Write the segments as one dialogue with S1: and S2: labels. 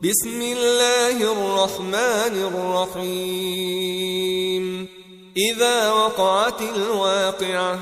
S1: بسم الله الرحمن الرحيم إذا وقعت الواقعة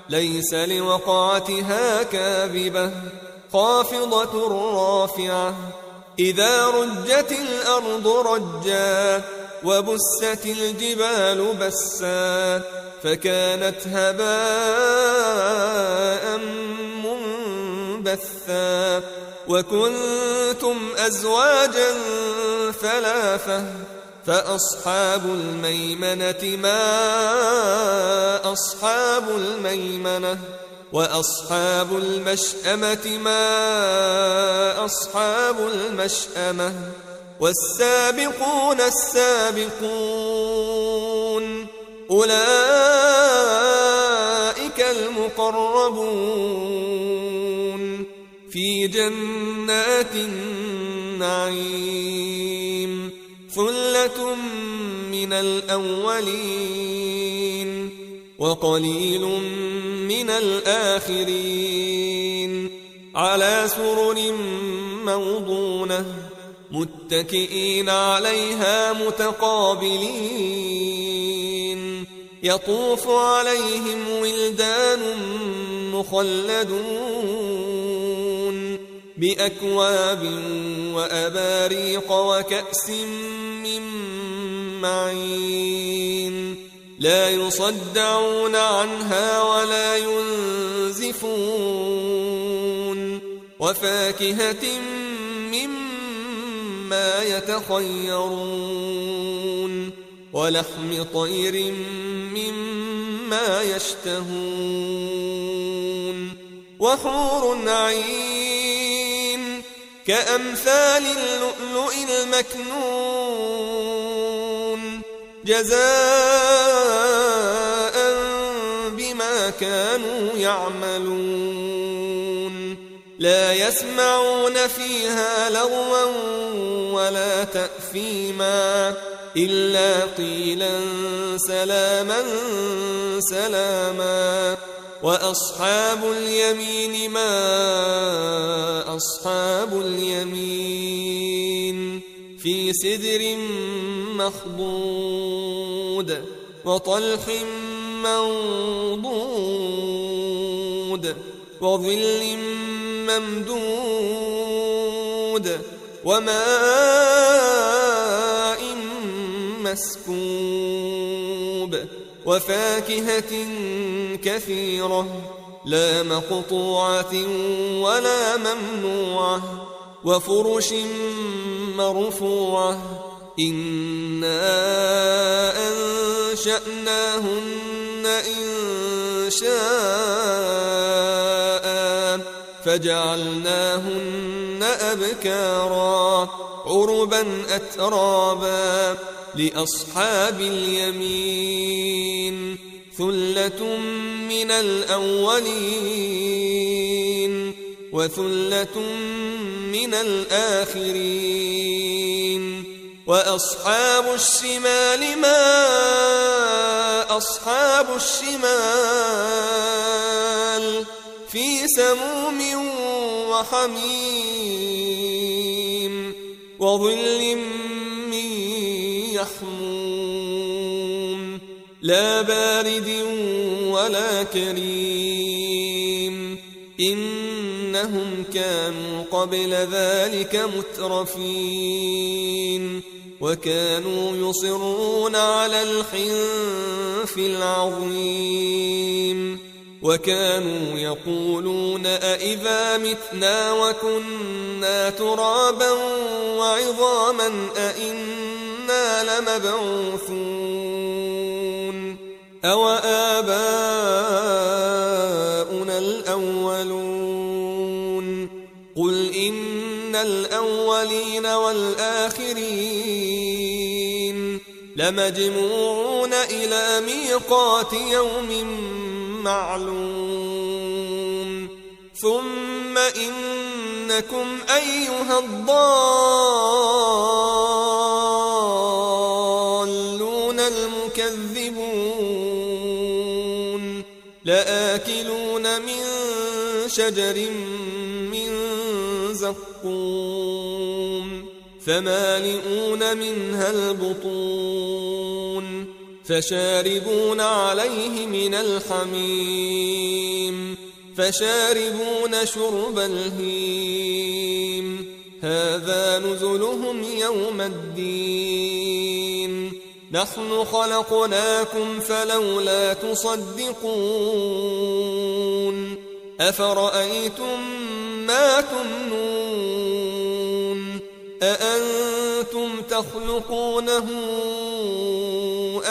S1: ليس لوقعتها كاذبة خافضة رافعة إذا رجت الأرض رجا وبست الجبال بسا فكانت هباء منبثا وكنتم أزواجا ثلاثة فأصحاب الميمنة ما أصحاب الميمنة وأصحاب المشأمة ما أصحاب المشأمة والسابقون السابقون أولئك المقربون في جنات النعيم ثلة من الأولين وقليل من الآخرين على سرر موضونة متكئين عليها متقابلين يطوف عليهم ولدان مخلدون بأكواب وأباريق وكأس من معين لا يصدعون عنها ولا ينزفون وفاكهة مما يتخيرون ولحم طير مما يشتهون وحور عين كأمثال اللؤلؤ المكنون جزاء بما كانوا يعملون لا يسمعون فيها لغوا ولا تأثيما إلا قيلا سلاما سلاما وأصحاب اليمين ما أصحاب اليمين في سدر مخضود وطلح منضود وظل ممدود وماء مسكوب وفاكهة كثيرة لا مقطوعة ولا ممنوعة وفرش مرفوعة إنا أنشأناهن إنشاء فجعلناهن أبكارا عربا أترابا لأصحاب اليمين ثلة من الأولين وثلة من الآخرين وأصحاب الشمال ما أصحاب الشمال في سموم وحميم وظل من يحموم لا بارد ولا كريم إنهم كانوا قبل ذلك مترفين وكانوا يصرون على الحنث العظيم وكانوا يقولون أئذا متنا وكنا ترابا وعظاما أئنا لمبعوثون أو آباؤنا الأولون قل إن الأولين والآخرين لمجموعون إلى ميقات يوم معلوم ثم إنكم أيها الضالون المكذبون لآكلون من شجر من زقوم فمالئون منها البطون فشاربون عليه من الحميم فشاربون شرب الهيم هذا نزلهم يوم الدين نحن خلقناكم فلولا تصدقون أفرأيتم ما تمنون أأنتم تخلقونه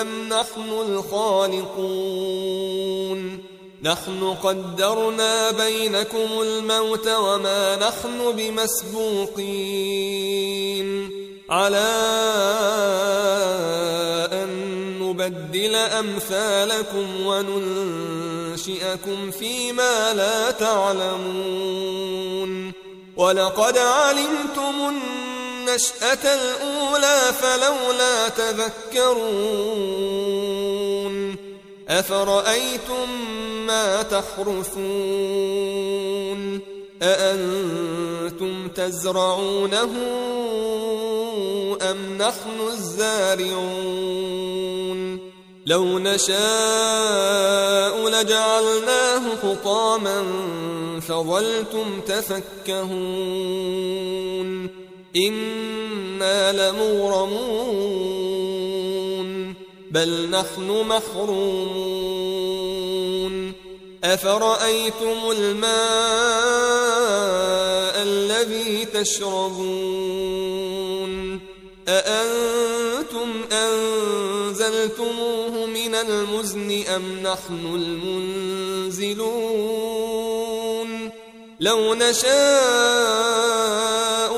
S1: أم نحن الخالقون نحن قدرنا بينكم الموت وما نحن بمسبوقين على أن نبدل أمثالكم وننشئكم فيما لا تعلمون ولقد علمتم النشأة الأولى فلولا تذكرون أفرأيتم ما تحرثون أأنتم تزرعونه أم نحن الزارعون لو نشاء لجعلناه حطاما فظلتم تفكهون إنا لمغرمون بل نحن محرومون أفرأيتم الماء الذي تشربون أأنتم أنزلتموه من المزن أم نحن المنزلون لو نشاء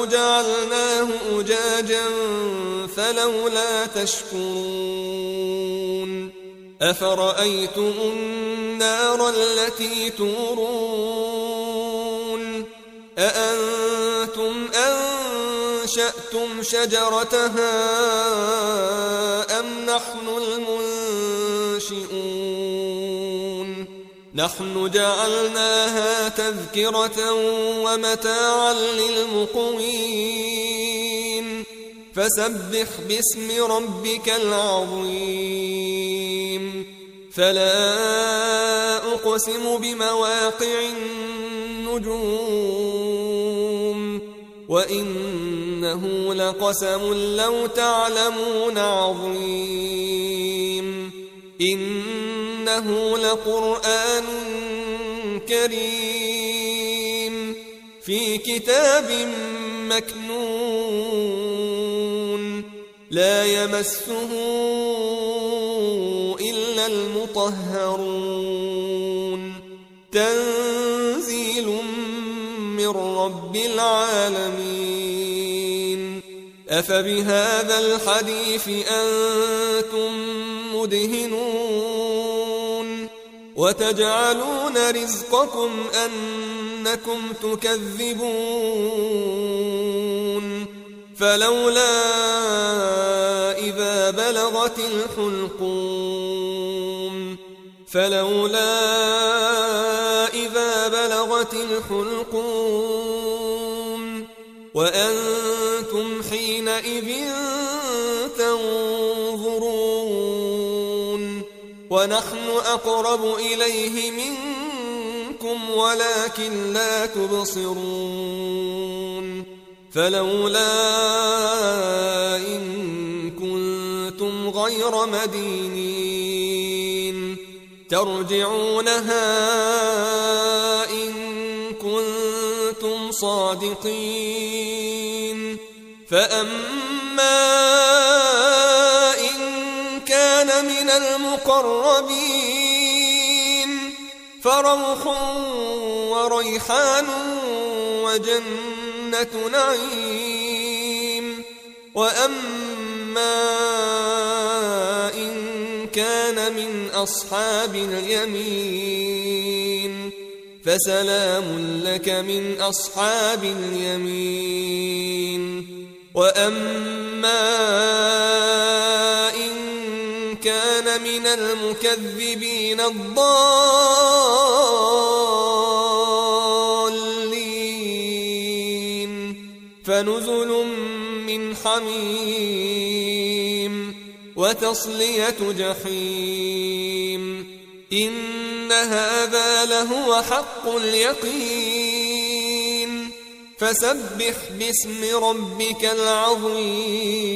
S1: جعلناه أجاجا فلولا تشكرون أفرأيتم النار التي تورون أأنتم أنشأتم شجرتها أم نحن المنشئون نحن جعلناها تذكرة ومتاعا للمقوين فسبح باسم ربك العظيم فلا أقسم بمواقع النجوم وإنه لقسم لو تعلمون عظيم إنه لقرآن كريم في كتاب مكنون لا يمسه إلا المطهرون تنزيل من رب العالمين أفبهذا الحديث أنتم مدهنون وتجعلون رزقكم أنكم تكذبون فلولا إذا بلغت الحلقوم وأنتم حينئذ تنظرون ونحن أقرب إليه منكم ولكن لا تبصرون فلولا إن كنتم غير مدينين ترجعونها إن كنتم صادقين فأما إن كان من المقربين فروح وريحان وجنة نعيم وأما إن كان من أصحاب اليمين فسلام لك من أصحاب اليمين وأما إن كان من المكذبين الضالين فنزل من حميم وتصلية جحيم إن هذا لهو حق اليقين فسبح باسم ربك العظيم